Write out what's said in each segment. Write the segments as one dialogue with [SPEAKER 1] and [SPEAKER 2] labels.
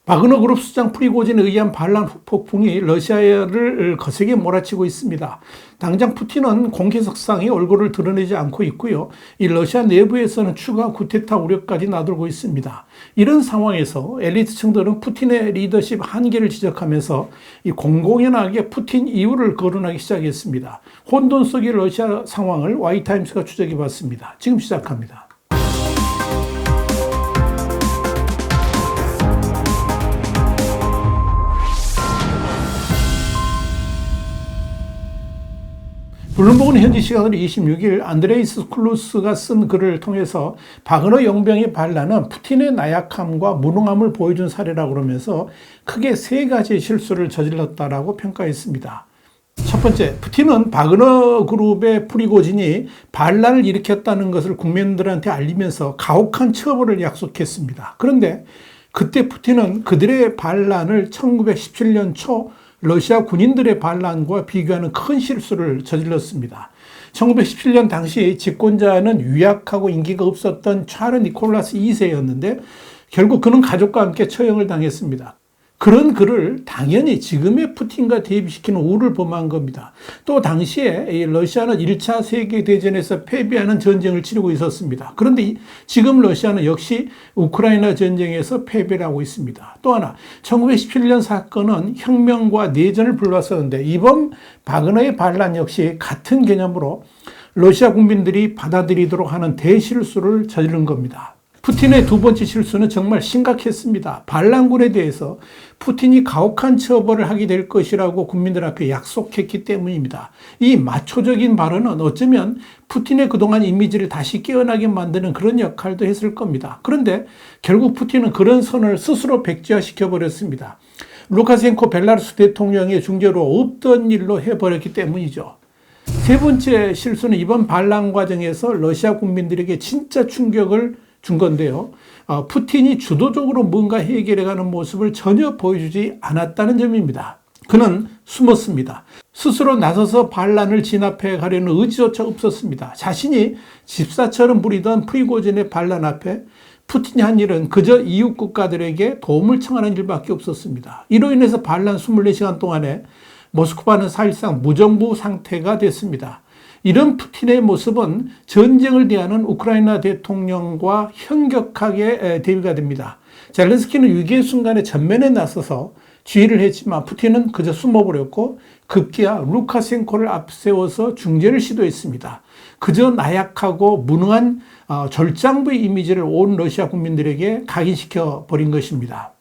[SPEAKER 1] 바그너 그룹 수장 프리고진에 의한 반란 폭풍이 러시아를 거세게 몰아치고 있습니다. 당장 푸틴은 공개석상에 얼굴을 드러내지 않고 있고요. 이 러시아 내부에서는 추가 쿠데타 우려까지 나돌고 있습니다. 이런 상황에서 엘리트층들은 푸틴의 리더십 한계를 지적하면서 이 공공연하게 푸틴 이유를 거론하기 시작했습니다. 혼돈 속의 러시아 상황을 Y타임스가 추적해봤습니다. 지금 시작합니다. 블룸버그는 현지 시간으로 26일 안드레이스 클루스가 쓴 글을 통해서 바그너 용병의 반란은 푸틴의 나약함과 무능함을 보여준 사례라고 그러면서 크게 세 가지 실수를 저질렀다라고 평가했습니다. 첫 번째, 푸틴은 바그너 그룹의 프리고진이 반란을 일으켰다는 것을 국민들한테 알리면서 가혹한 처벌을 약속했습니다. 그런데 그때 푸틴은 그들의 반란을 1917년 초 러시아 군인들의 반란과 비교하는 큰 실수를 저질렀습니다. 1917년 당시 집권자는 유약하고 인기가 없었던 차르 니콜라스 2세였는데 결국 그는 가족과 함께 처형을 당했습니다. 그런 그를 당연히 지금의 푸틴과 대비시키는 우를 범한 겁니다. 또 당시에 러시아는 1차 세계대전에서 패배하는 전쟁을 치르고 있었습니다. 그런데 지금 러시아는 역시 우크라이나 전쟁에서 패배를 하고 있습니다. 또 하나, 1917년 사건은 혁명과 내전을 불러왔었는데 이번 바그너의 반란 역시 같은 개념으로 러시아 국민들이 받아들이도록 하는 대실수를 저지른 겁니다. 푸틴의 두 번째 실수는 정말 심각했습니다. 반란군에 대해서 푸틴이 가혹한 처벌을 하게 될 것이라고 국민들 앞에 약속했기 때문입니다. 이 마초적인 발언은 어쩌면 푸틴의 그동안 이미지를 다시 깨어나게 만드는 그런 역할도 했을 겁니다. 그런데 결국 푸틴은 그런 선을 스스로 백지화시켜버렸습니다. 루카셴코 벨라루스 대통령의 중재로 없던 일로 해버렸기 때문이죠. 세 번째 실수는 이번 반란 과정에서 러시아 국민들에게 진짜 충격을 준 건데요. 푸틴이 주도적으로 뭔가 해결해가는 모습을 전혀 보여주지 않았다는 점입니다. 그는 숨었습니다. 스스로 나서서 반란을 진압해 가려는 의지조차 없었습니다. 자신이 집사처럼 부리던 프리고진의 반란 앞에 푸틴이 한 일은 그저 이웃 국가들에게 도움을 청하는 일밖에 없었습니다. 이로 인해서 반란 24시간 동안에 모스크바는 사실상 무정부 상태가 됐습니다. 이런 푸틴의 모습은 전쟁을 대하는 우크라이나 대통령과 현격하게 대비가 됩니다. 젤렌스키는 위기의 순간에 전면에 나서서 지휘를 했지만 푸틴은 그저 숨어버렸고 급기야 루카셴코를 앞세워서 중재를 시도했습니다. 그저 나약하고 무능한 절장부의 이미지를 온 러시아 국민들에게 각인시켜 버린 것입니다.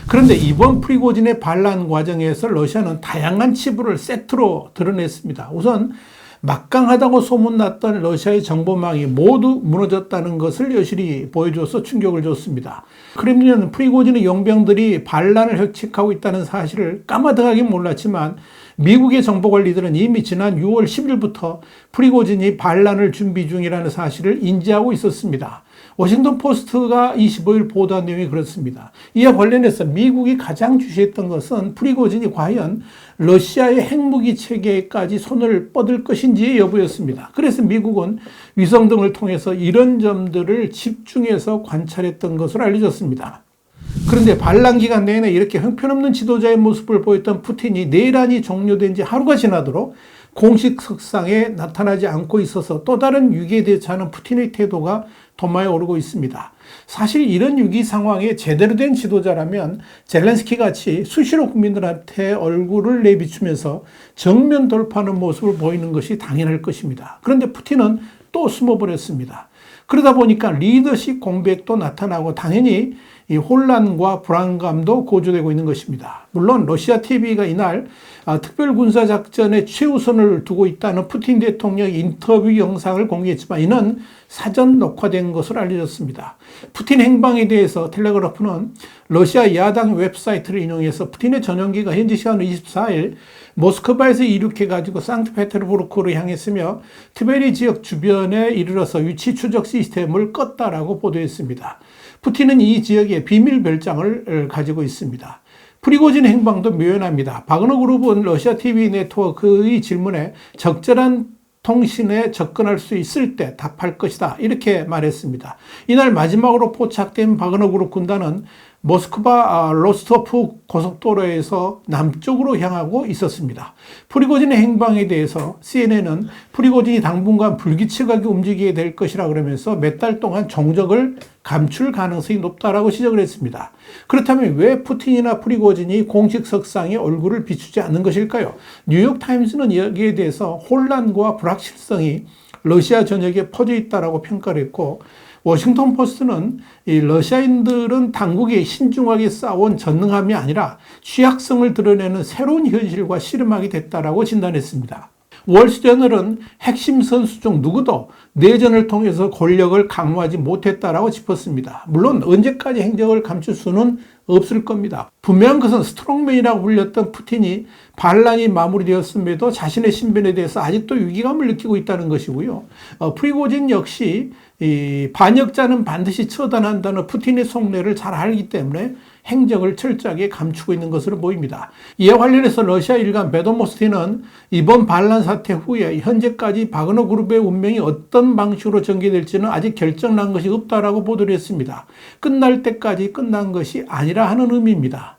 [SPEAKER 1] 그런데 이번 프리고진의 반란 과정에서 러시아는 다양한 치부를 세트로 드러냈습니다. 우선 막강하다고 소문났던 러시아의 정보망이 모두 무너졌다는 것을 여실히 보여줘서 충격을 줬습니다. 크렘린은 프리고진의 용병들이 반란을 획책하고 있다는 사실을 까마득하게 몰랐지만 미국의 정보관리들은 이미 지난 6월 10일부터 프리고진이 반란을 준비 중이라는 사실을 인지하고 있었습니다. 워싱턴 포스트가 25일 보도한 내용이 그렇습니다. 이와 관련해서 미국이 가장 주시했던 것은 프리고진이 과연 러시아의 핵무기 체계까지 손을 뻗을 것인지의 여부였습니다. 그래서 미국은 위성 등을 통해서 이런 점들을 집중해서 관찰했던 것으로 알려졌습니다. 그런데 반란 기간 내내 이렇게 형편없는 지도자의 모습을 보였던 푸틴이 내란이 종료된 지 하루가 지나도록 공식 석상에 나타나지 않고 있어서 또 다른 위기에 대처하는 푸틴의 태도가 도마에 오르고 있습니다. 사실 이런 위기 상황에 제대로 된 지도자라면 젤렌스키 같이 수시로 국민들한테 얼굴을 내비추면서 정면 돌파하는 모습을 보이는 것이 당연할 것입니다. 그런데 푸틴은 또 숨어버렸습니다. 그러다 보니까 리더십 공백도 나타나고 당연히 이 혼란과 불안감도 고조되고 있는 것입니다. 물론 러시아 TV가 이날 특별군사작전에 최우선을 두고 있다는 푸틴 대통령의 인터뷰 영상을 공개했지만 이는 사전 녹화된 것으로 알려졌습니다. 푸틴 행방에 대해서 텔레그래프는 러시아 야당 웹사이트를 인용해서 푸틴의 전용기가 현지 시간으로 24일 모스크바에서 이륙해가지고 상트페테르부르크로 향했으며 트베리 지역 주변에 이르러서 위치 추적 시스템을 껐다라고 보도했습니다. 푸틴은 이 지역에 비밀 별장을 가지고 있습니다. 프리고진 행방도 묘연합니다. 바그너 그룹은 러시아 TV 네트워크의 질문에 적절한 통신에 접근할 수 있을 때 답할 것이다. 이렇게 말했습니다. 이날 마지막으로 포착된 바그너 그룹 군단은 모스크바 로스토프 고속도로에서 남쪽으로 향하고 있었습니다. 프리고진의 행방에 대해서 CNN은 프리고진이 당분간 불규칙하게 움직이게 될 것이라 그러면서 몇 달 동안 정적을 감출 가능성이 높다라고 지적을 했습니다. 그렇다면 왜 푸틴이나 프리고진이 공식 석상에 얼굴을 비추지 않는 것일까요? 뉴욕타임스는 여기에 대해서 혼란과 불확실성이 러시아 전역에 퍼져 있다라고 평가를 했고, 워싱턴 포스트는 이 러시아인들은 당국에 신중하게 싸운 전능함이 아니라 취약성을 드러내는 새로운 현실과 씨름하게 됐다라고 진단했습니다. 월스트저널은 핵심 선수 중 누구도 내전을 통해서 권력을 강화하지 못했다라고 짚었습니다. 물론 언제까지 행적을 감출 수는 없을 겁니다. 분명한 것은 스트롱맨이라고 불렸던 푸틴이 반란이 마무리되었음에도 자신의 신변에 대해서 아직도 위기감을 느끼고 있다는 것이고요. 프리고진 역시 이 반역자는 반드시 처단한다는 푸틴의 속내를 잘 알기 때문에 행적을 철저하게 감추고 있는 것으로 보입니다. 이와 관련해서 러시아 일간 베도모스티는 이번 반란 사태 후에 현재까지 바그너 그룹의 운명이 어떤 방식으로 전개될지는 아직 결정난 것이 없다라고 보도를 했습니다. 끝날 때까지 끝난 것이 아니라 하는 의미입니다.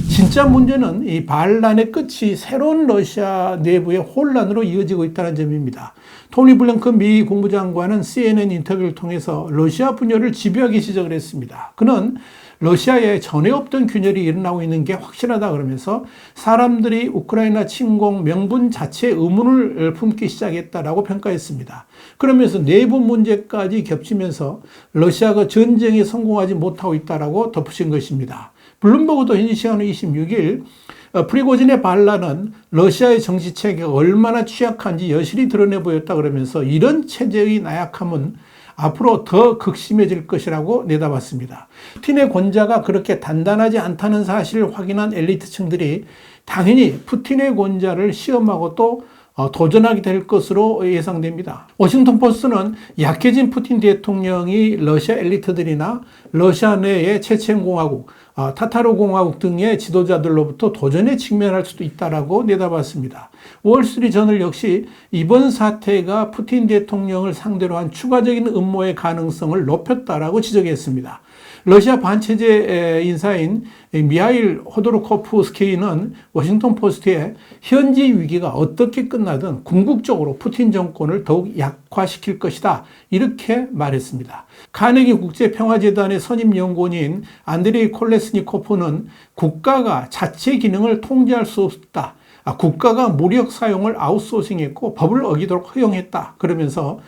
[SPEAKER 1] 진짜 문제는 이 반란의 끝이 새로운 러시아 내부의 혼란으로 이어지고 있다는 점입니다. 토니 블랭컨 미 국무장관은 CNN 인터뷰를 통해서 러시아 분열을 집요하게 지적을 했습니다. 그는 러시아에 전에 없던 균열이 일어나고 있는 게 확실하다 그러면서 사람들이 우크라이나 침공 명분 자체에 의문을 품기 시작했다라고 평가했습니다. 그러면서 내부 문제까지 겹치면서 러시아가 전쟁에 성공하지 못하고 있다라고 덧붙인 것입니다. 블룸버그도 현지 시간으로 26일 프리고진의 반란은 러시아의 정치 체계가 얼마나 취약한지 여실히 드러내 보였다 그러면서 이런 체제의 나약함은 앞으로 더 극심해질 것이라고 내다봤습니다. 푸틴의 권좌가 그렇게 단단하지 않다는 사실을 확인한 엘리트층들이 당연히 푸틴의 권좌를 시험하고 또 도전하게 될 것으로 예상됩니다. 워싱턴 포스트는 약해진 푸틴 대통령이 러시아 엘리트들이나 러시아 내의 체첸공화국, 타타르 공화국 등의 지도자들로부터 도전에 직면할 수도 있다라고 내다봤습니다. 월스트리트저널 역시 이번 사태가 푸틴 대통령을 상대로 한 추가적인 음모의 가능성을 높였다라고 지적했습니다. 러시아 반체제 인사인 미하일 호도르코프스키는 워싱턴 포스트에 현지 위기가 어떻게 끝나든 궁극적으로 푸틴 정권을 더욱 약화시킬 것이다, 이렇게 말했습니다. 카네기 국제평화재단의 선임 연구원인 안드레이 콜레스니코프는 국가가 자체 기능을 통제할 수 없다, 국가가 무력 사용을 아웃소싱했고 법을 어기도록 허용했다, 그러면서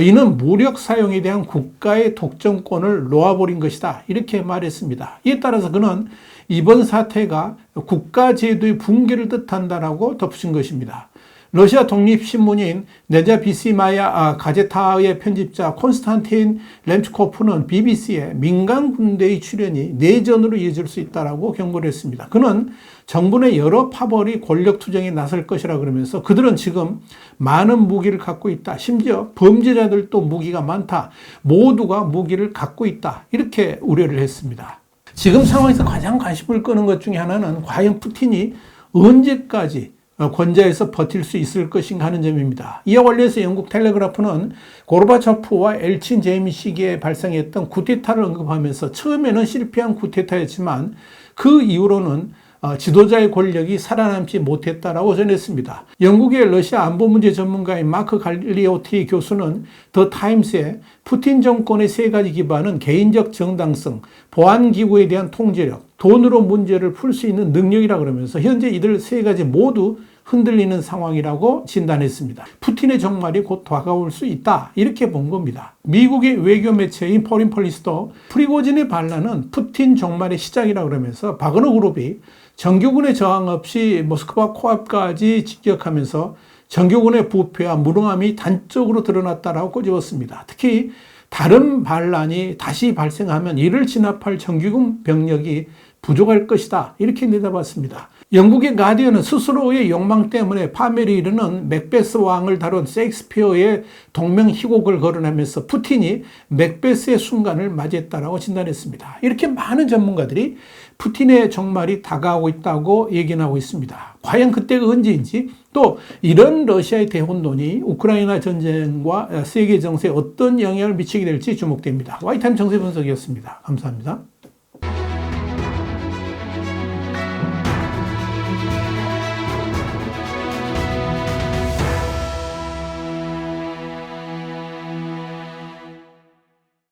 [SPEAKER 1] 이는 무력 사용에 대한 국가의 독점권을 놓아버린 것이다, 이렇게 말했습니다. 이에 따라서 그는 이번 사태가 국가제도의 붕괴를 뜻한다라고 덧붙인 것입니다. 러시아 독립신문인 네자비시마야 가제타의 편집자 콘스탄틴 렘츠코프는 BBC에 민간 군대의 출현이 내전으로 이어질 수 있다라고 경고를 했습니다. 그는 정부 내 여러 파벌이 권력 투쟁에 나설 것이라 그러면서 그들은 지금 많은 무기를 갖고 있다, 심지어 범죄자들도 무기가 많다, 모두가 무기를 갖고 있다, 이렇게 우려를 했습니다. 지금 상황에서 가장 관심을 끄는 것 중에 하나는 과연 푸틴이 언제까지 권좌에서 버틸 수 있을 것인가 하는 점입니다. 이와 관련해서 영국 텔레그라프는 고르바초프와 엘친 제임 시기에 발생했던 쿠데타를 언급하면서 처음에는 실패한 쿠데타였지만 그 이후로는 지도자의 권력이 살아남지 못했다라고 전했습니다. 영국의 러시아 안보 문제 전문가인 마크 갈리오티 교수는 더 타임스에 푸틴 정권의 세 가지 기반은 개인적 정당성, 보안기구에 대한 통제력, 돈으로 문제를 풀 수 있는 능력이라 그러면서 현재 이들 세 가지 모두 흔들리는 상황이라고 진단했습니다. 푸틴의 종말이 곧 다가올 수 있다, 이렇게 본 겁니다. 미국의 외교 매체인 포린 폴리스도 프리고진의 반란은 푸틴 종말의 시작이라 그러면서 바그너 그룹이 정규군의 저항 없이 모스크바 코앞까지 직격하면서 정규군의 부패와 무능함이 단적으로 드러났다라고 꼬집었습니다. 특히 다른 반란이 다시 발생하면 이를 진압할 정규군 병력이 부족할 것이다, 이렇게 내다봤습니다. 영국의 가디언은 스스로의 욕망 때문에 파멸에 이르는 맥베스 왕을 다룬 셰익스피어의 동명희곡을 거론하면서 푸틴이 맥베스의 순간을 맞이했다라고 진단했습니다. 이렇게 많은 전문가들이 푸틴의 종말이 다가오고 있다고 얘기하고 있습니다. 과연 그때가 언제인지, 또 이런 러시아의 대혼돈이 우크라이나 전쟁과 세계 정세에 어떤 영향을 미치게 될지 주목됩니다. 와이타임 정세 분석이었습니다. 감사합니다.